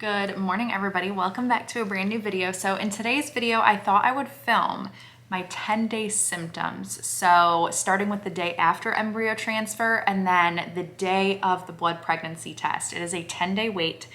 Good morning, everybody. Welcome back to a brand new video. So in today's video, I thought I would film my 10-day symptoms. So starting with the day after embryo transfer and then the day of the blood pregnancy test. It is a 10-day wait.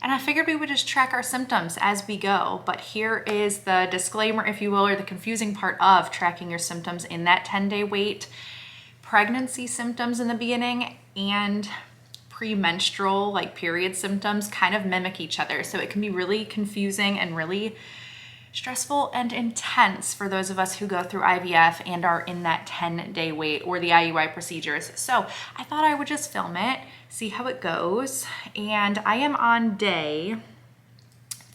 And I figured we would just track our symptoms as we go. But here is the disclaimer, if you will, or the confusing part of tracking your symptoms in that 10-day wait. Pregnancy symptoms in the beginning and premenstrual, like period symptoms, kind of mimic each other. So it can be really confusing and really stressful and intense for those of us who go through IVF and are in that 10-day wait or the IUI procedures. So I thought I would just film it, see how it goes. And I am on day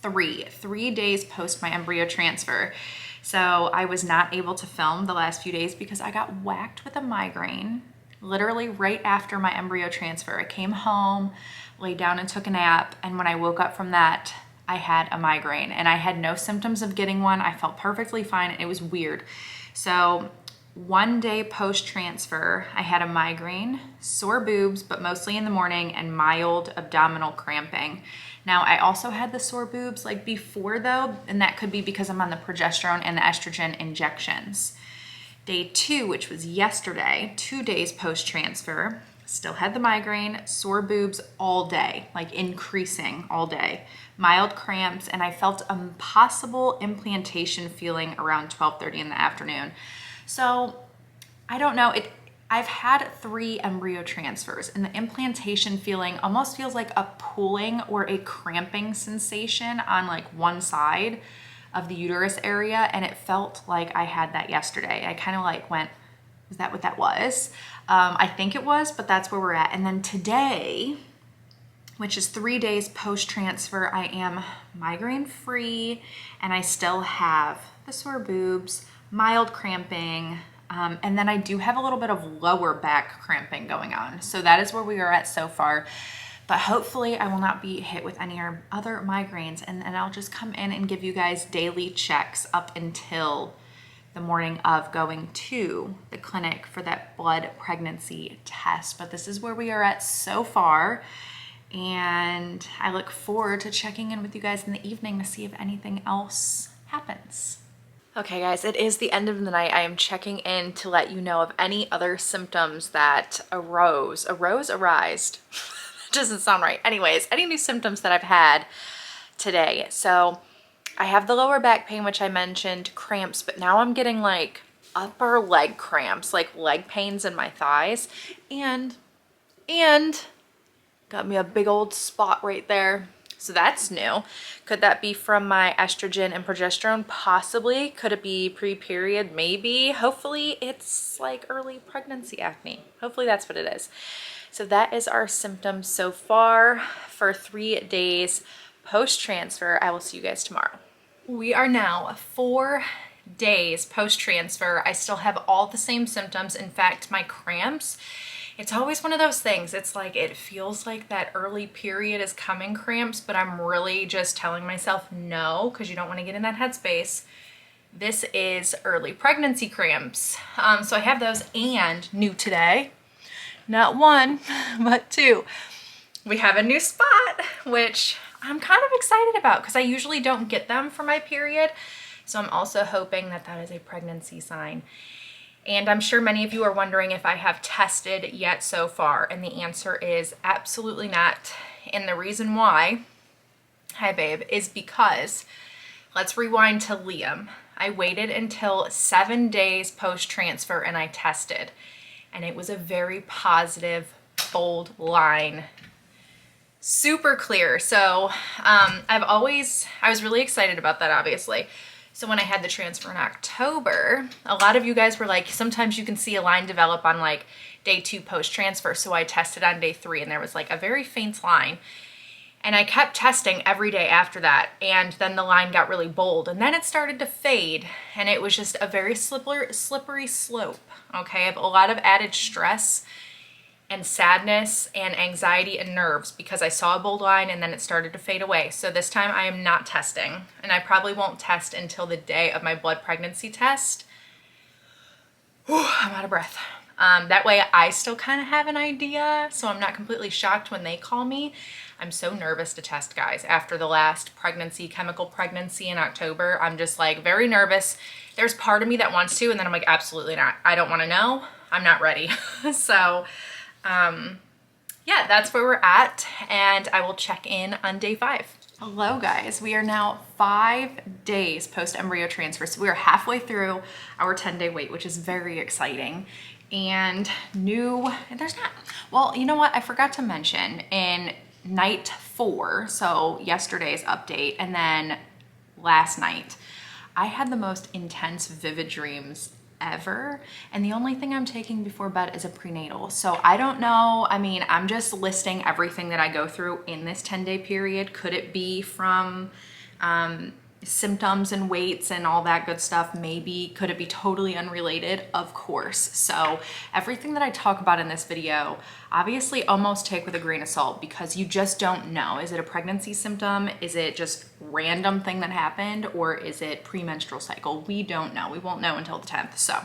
3 days post my embryo transfer. So I was not able to film the last few days because I got whacked with a migraine literally right after my embryo transfer. I came home, laid down and took a nap. And when I woke up from that, I had a migraine and I had no symptoms of getting one. I felt perfectly fine. It was weird. So 1 day post transfer, I had a migraine, sore boobs, but mostly in the morning, and mild abdominal cramping. Now I also had the sore boobs like before though, and that could be because I'm on the progesterone and the estrogen injections. Day 2, which was yesterday, 2 days post transfer, still had the migraine, sore boobs all day, like increasing all day, mild cramps, and I felt a possible implantation feeling around 12:30 in the afternoon. So I don't know, I've had 3 embryo transfers, and the implantation feeling almost feels like a pulling or a cramping sensation on like one side of the uterus area, and it felt like I had that yesterday. I kind of like went, is that what that was? I think it was, but that's where we're at. And then today, which is 3 days post-transfer, I am migraine free, and I still have the sore boobs, mild cramping, and then I do have a little bit of lower back cramping going on. So that is where we are at so far. But hopefully I will not be hit with any other migraines, and I'll just come in and give you guys daily checks up until the morning of going to the clinic for that blood pregnancy test. But this is where we are at so far, and I look forward to checking in with you guys in the evening to see if anything else happens. Okay guys, it is the end of the night. I am checking in to let you know of any other symptoms that arised. Doesn't sound right. Anyways, any new symptoms that I've had today. So I have the lower back pain, which I mentioned, cramps, but now I'm getting like upper leg cramps, like leg pains in my thighs, and got me a big old spot right there. So that's new. Could that be from my estrogen and progesterone? Possibly. Could it be pre-period? Maybe. Hopefully it's like early pregnancy acne. Hopefully that's what it is. So that is our symptoms so far for 3 days post-transfer. I will see you guys tomorrow. We are now 4 days post-transfer. I still have all the same symptoms. In fact, my cramps, it's always one of those things. It's like, it feels like that early period is coming cramps, but I'm really just telling myself no, because you don't want to get in that headspace. This is early pregnancy cramps. So I have those, and new today, not 1, but 2. We have a new spot, which I'm kind of excited about because I usually don't get them for my period. So I'm also hoping that that is a pregnancy sign. And I'm sure many of you are wondering if I have tested yet so far, and the answer is absolutely not. And the reason why, hi babe, is because, let's rewind to Liam. I waited until 7 days post-transfer and I tested, and it was a very positive, bold line, super clear. So I was really excited about that, obviously. So when I had the transfer in October, a lot of you guys were like, sometimes you can see a line develop on like day 2 post-transfer. So I tested on day 3 and there was like a very faint line. And I kept testing every day after that. And then the line got really bold, and then it started to fade, and it was just a very slippery slope. Okay, I have a lot of added stress and sadness and anxiety and nerves because I saw a bold line and then it started to fade away. So this time I am not testing, and I probably won't test until the day of my blood pregnancy test. Whew, I'm out of breath. That way I still kind of have an idea, so I'm not completely shocked when they call me. I'm so nervous to test, guys. After the last pregnancy, chemical pregnancy in October, I'm just like very nervous. There's part of me that wants to, and then I'm like, absolutely not. I don't want to know. I'm not ready. So, yeah, that's where we're at, and I will check in on day 5. Hello guys, we are now 5 days post embryo transfer. So we are halfway through our 10-day wait, which is very exciting. And there's not, well, you know what? I forgot to mention in night 4, so yesterday's update, and then last night, I had the most intense vivid dreams ever, and the only thing I'm taking before bed is a prenatal. So I don't know, I mean, I'm just listing everything that I go through in this 10-day period. Could it be from symptoms and weights and all that good stuff? Maybe. Could it be totally unrelated? Of course. So everything that I talk about in this video, obviously almost take with a grain of salt, because you just don't know. Is it a pregnancy symptom? Is it just random thing that happened? Or is it premenstrual cycle? We don't know. We won't know until the 10th. So,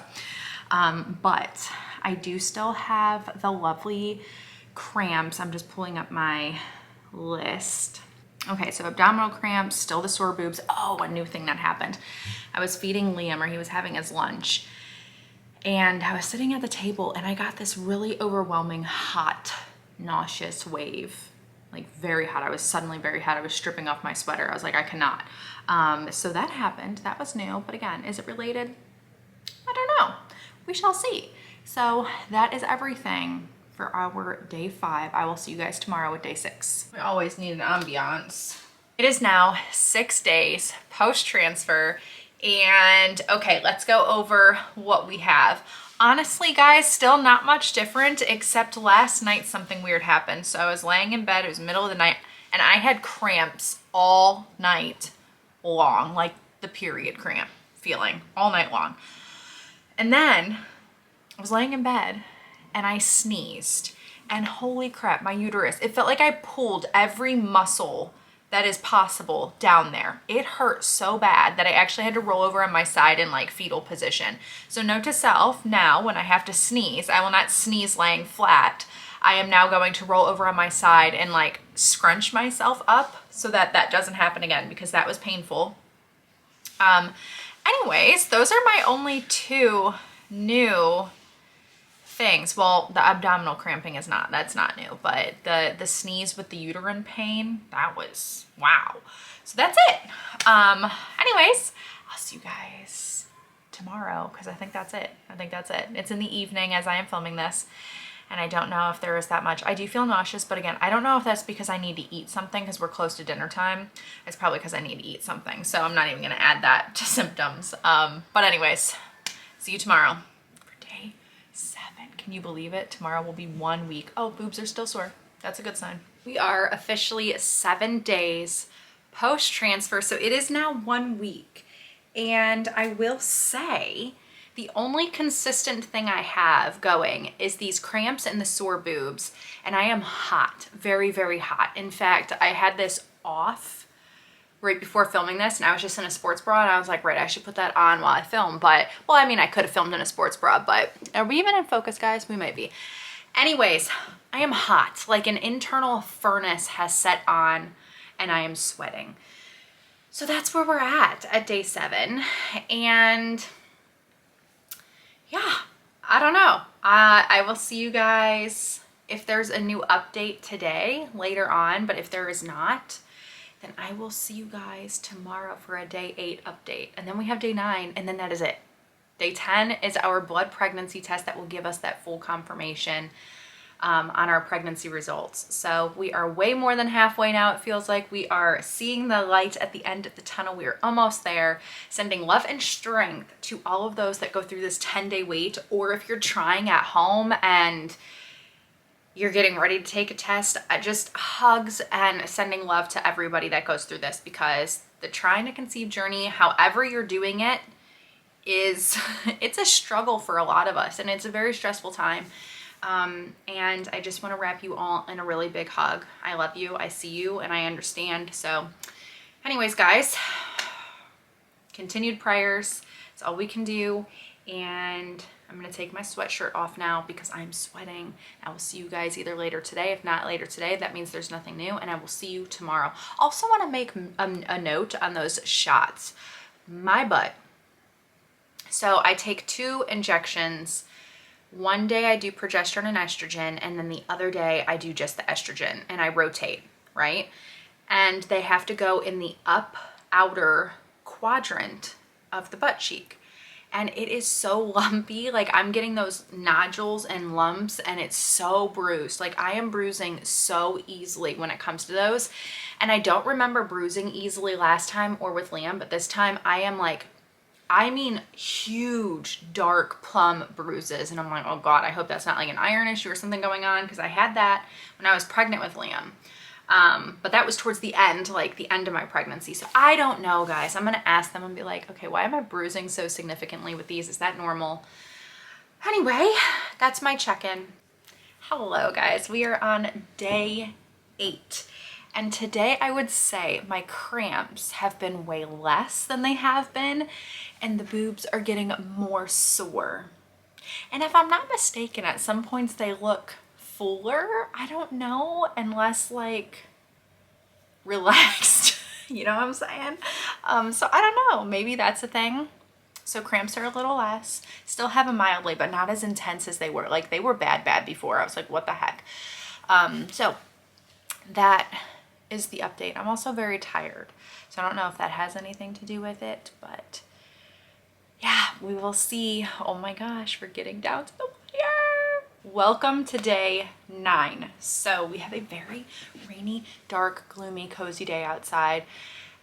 but I do still have the lovely cramps. I'm just pulling up my list. Okay, so abdominal cramps, still the sore boobs. Oh, a new thing that happened. I was feeding Liam, or he was having his lunch, and I was sitting at the table and I got this really overwhelming hot, nauseous wave, like very hot. I was suddenly very hot. I was stripping off my sweater. I was like, I cannot. So that happened. That was new. But again, is it related? I don't know. We shall see. So that is everything for our day 5. I will see you guys tomorrow with day 6. We always need an ambiance. It is now 6 days post-transfer, and okay, let's go over what we have. Honestly, guys, still not much different, except last night something weird happened. So I was laying in bed, it was middle of the night, and I had cramps all night long, like the period cramp feeling all night long. And then I was laying in bed and I sneezed, and holy crap, my uterus, it felt like I pulled every muscle that is possible down there. It hurt so bad that I actually had to roll over on my side in like fetal position. So note to self, now when I have to sneeze, I will not sneeze laying flat. I am now going to roll over on my side and like scrunch myself up so that that doesn't happen again, because that was painful. Anyways, those are my only 2 new things. Well, the abdominal cramping is not, that's not new, but the sneeze with the uterine pain, that was wow. So that's it. Anyways, I'll see you guys tomorrow, because I think that's it. It's in the evening as I am filming this, and I don't know if there is that much. I do feel nauseous, but again, I don't know if that's because I need to eat something, because we're close to dinner time. It's probably because I need to eat something, so I'm not even gonna add that to symptoms. But anyways, see you tomorrow. Can you believe it? Tomorrow will be 1 week. Oh, boobs are still sore. That's a good sign. We are officially 7 days post-transfer, so it is now 1 week. And I will say the only consistent thing I have going is these cramps and the sore boobs. And I am hot, very, very hot. In fact, I had this off right before filming this, and I was just in a sports bra, and I was like, right, I should put that on while I film. But, well, I mean, I could have filmed in a sports bra, but are we even in focus, guys? We might be. Anyways, I am hot. Like an internal furnace has set on, and I am sweating. So that's where we're at day 7. And yeah, I don't know. I will see you guys if there's a new update today later on, but if there is not, then I will see you guys tomorrow for a day 8 update. And then we have day 9, and then that is it. Day 10 is our blood pregnancy test that will give us that full confirmation on our pregnancy results. So we are way more than halfway now. It feels like we are seeing the light at the end of the tunnel. We are almost there. Sending love and strength to all of those that go through this 10-day wait, or if you're trying at home and you're getting ready to take a test, just hugs and sending love to everybody that goes through this, because the trying to conceive journey, however you're doing it, is it's a struggle for a lot of us, and it's a very stressful time. And I just want to wrap you all in a really big hug. I love you, I see you, and I understand. So anyways, guys, continued prayers, it's all we can do, and I'm gonna take my sweatshirt off now because I'm sweating. I will see you guys either later today. If not later today, that means there's nothing new, and I will see you tomorrow. Also want to make a note on those shots. My butt. So I take 2 injections. One day I do progesterone and estrogen, and then the other day I do just the estrogen, and I rotate, right? And they have to go in the outer quadrant of the butt cheek. And it is so lumpy. Like, I'm getting those nodules and lumps, and it's so bruised. Like, I am bruising so easily when it comes to those. And I don't remember bruising easily last time or with Liam, but this time I am like, I mean, huge dark plum bruises. And I'm like, oh God, I hope that's not like an iron issue or something going on, because I had that when I was pregnant with Liam. But that was towards the end, like the end of my pregnancy. So I don't know, guys. I'm going to ask them and be like, okay, why am I bruising so significantly with these? Is that normal? Anyway, that's my check-in. Hello, guys. We are on day 8. And today I would say my cramps have been way less than they have been, and the boobs are getting more sore. And if I'm not mistaken, at some points they look fuller. I don't know, and less like relaxed. You know what I'm saying? So I don't know, maybe that's a thing. So cramps are a little less, still have them mildly, but not as intense as they were. Like, they were bad before. I was like, what the heck? So that is the update. I'm also very tired, so I don't know if that has anything to do with it, but yeah, we will see. Oh my gosh, we're getting down to the wire. Welcome to day 9. So we have a very rainy, dark, gloomy, cozy day outside,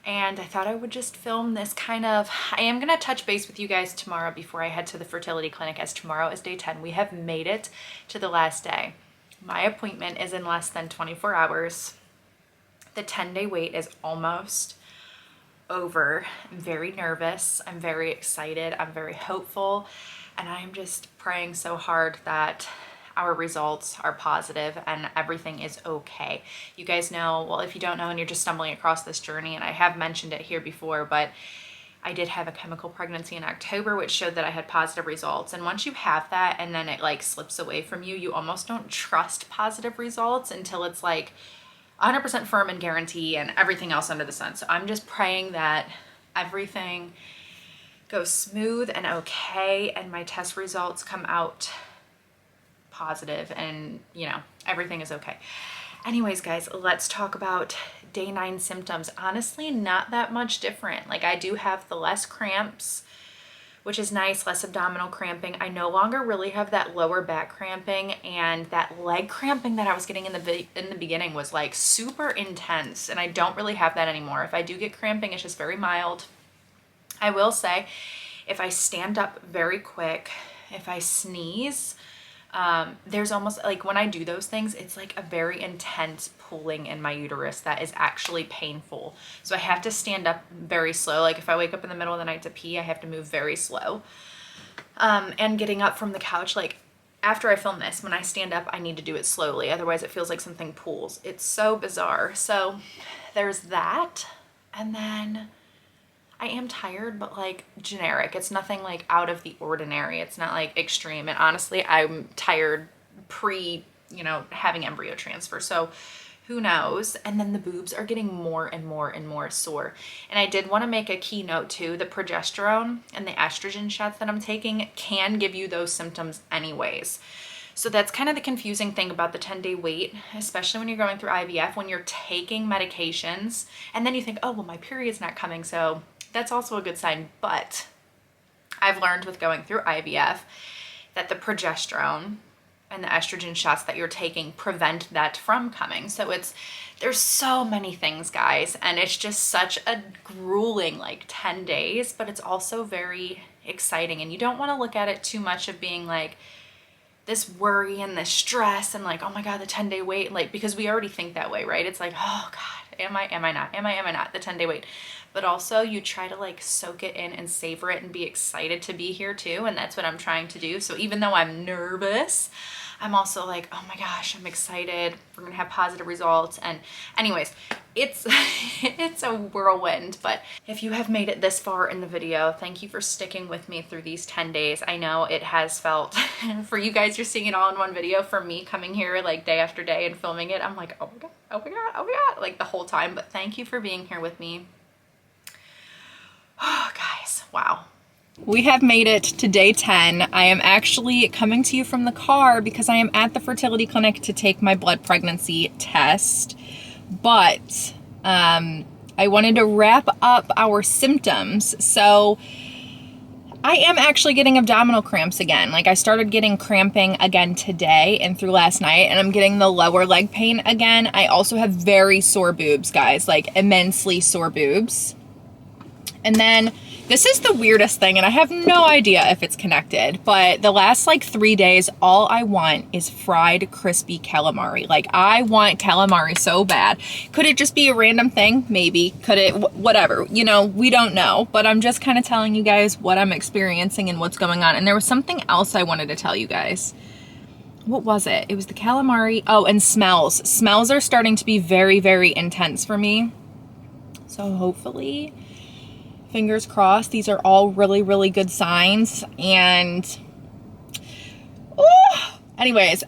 and I thought I would just film this kind of, I am going to touch base with you guys tomorrow before I head to the fertility clinic, as tomorrow is day 10. We have made it to the last day. My appointment is in less than 24 hours. The 10-day wait is almost over. I'm very nervous. I'm very excited. I'm very hopeful. And I'm just praying so hard that our results are positive and everything is okay. You guys know, well, if you don't know and you're just stumbling across this journey, and I have mentioned it here before, but I did have a chemical pregnancy in October, which showed that I had positive results. And once you have that and then it like slips away from you, you almost don't trust positive results until it's like 100% firm and guarantee and everything else under the sun. So I'm just praying that everything goes smooth and okay, and my test results come out positive, and you know, everything is okay. Anyways, guys, let's talk about day 9 symptoms. Honestly, not that much different. Like, I do have the less cramps, which is nice, less abdominal cramping. I no longer really have that lower back cramping, and that leg cramping that I was getting in the beginning was like super intense, and I don't really have that anymore. If I do get cramping, it's just very mild. I will say, if I stand up very quick, if I sneeze, there's almost like, when I do those things, it's like a very intense pulling in my uterus that is actually painful. So I have to stand up very slow. Like, if I wake up in the middle of the night to pee, I have to move very slow. And getting up from the couch, like after I film this, when I stand up, I need to do it slowly. Otherwise it feels like something pulls. It's so bizarre. So there's that. And then I am tired, but like generic. It's nothing like out of the ordinary. It's not like extreme. And honestly, I'm tired you know, having embryo transfer. So who knows? And then the boobs are getting more and more and more sore. And I did want to make a keynote too. The progesterone and the estrogen shots that I'm taking can give you those symptoms anyways. So that's kind of the confusing thing about the 10-day wait, especially when you're going through IVF, when you're taking medications and then you think, oh, well, my period's not coming, so that's also a good sign. But I've learned with going through IVF that the progesterone and the estrogen shots that you're taking prevent that from coming. So there's so many things, guys, and it's just such a grueling like 10 days, but it's also very exciting. And you don't want to look at it too much of being like this worry and this stress and like, oh my God, the 10-day wait, like, because we already think that way, right? It's like, oh God, am I not, the 10-day wait. But also you try to like soak it in and savor it and be excited to be here too. And that's what I'm trying to do. So even though I'm nervous, I'm also like, oh my gosh, I'm excited. We're gonna have positive results. And anyways, it's it's a whirlwind. But if you have made it this far in the video, thank you for sticking with me through these 10 days. I know it has felt, for you guys, you're seeing it all in one video. For me, coming here like day after day and filming it, I'm like, oh my God, oh my God, oh my God, like the whole time. But thank you for being here with me. Oh, guys, wow. We have made it to day 10. I am actually coming to you from the car because I am at the fertility clinic to take my blood pregnancy test. But I wanted to wrap up our symptoms. So I am actually getting abdominal cramps again. Like I started getting cramping again today and through last night, and I'm getting the lower leg pain again. I also have very sore boobs, guys, like immensely sore boobs. And then this is the weirdest thing, and I have no idea if it's connected, but the last like 3 days, all I want is fried, crispy calamari. Like I want calamari so bad. Could it just be a random thing? Maybe. Could it? Whatever. You know, we don't know, but I'm just kind of telling you guys what I'm experiencing and what's going on. And there was something else I wanted to tell you guys. What was it? It was the calamari. Oh, and smells. Smells are starting to be very, very intense for me. So hopefully, fingers crossed, these are all really, really good signs. And anyways,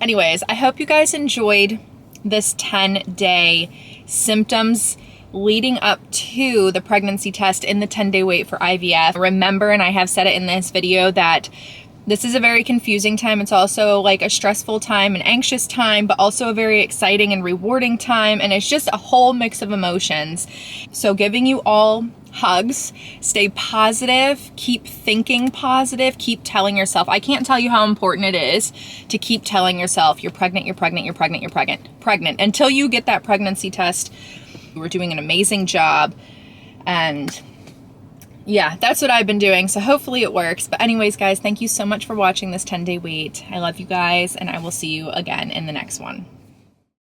I hope you guys enjoyed this 10-day symptoms leading up to the pregnancy test in the 10-day wait for IVF. Remember, and I have said it in this video, that this is a very confusing time. It's also like a stressful time, an anxious time, but also a very exciting and rewarding time. And it's just a whole mix of emotions. So giving you all hugs, stay positive, keep thinking positive, keep telling yourself. I can't tell you how important it is to keep telling yourself you're pregnant, you're pregnant, you're pregnant, you're pregnant until you get that pregnancy test. We're doing an amazing job. And yeah, that's what I've been doing. So hopefully it works. But anyways, guys, thank you so much for watching this 10-day wait. I love you guys, and I will see you again in the next one.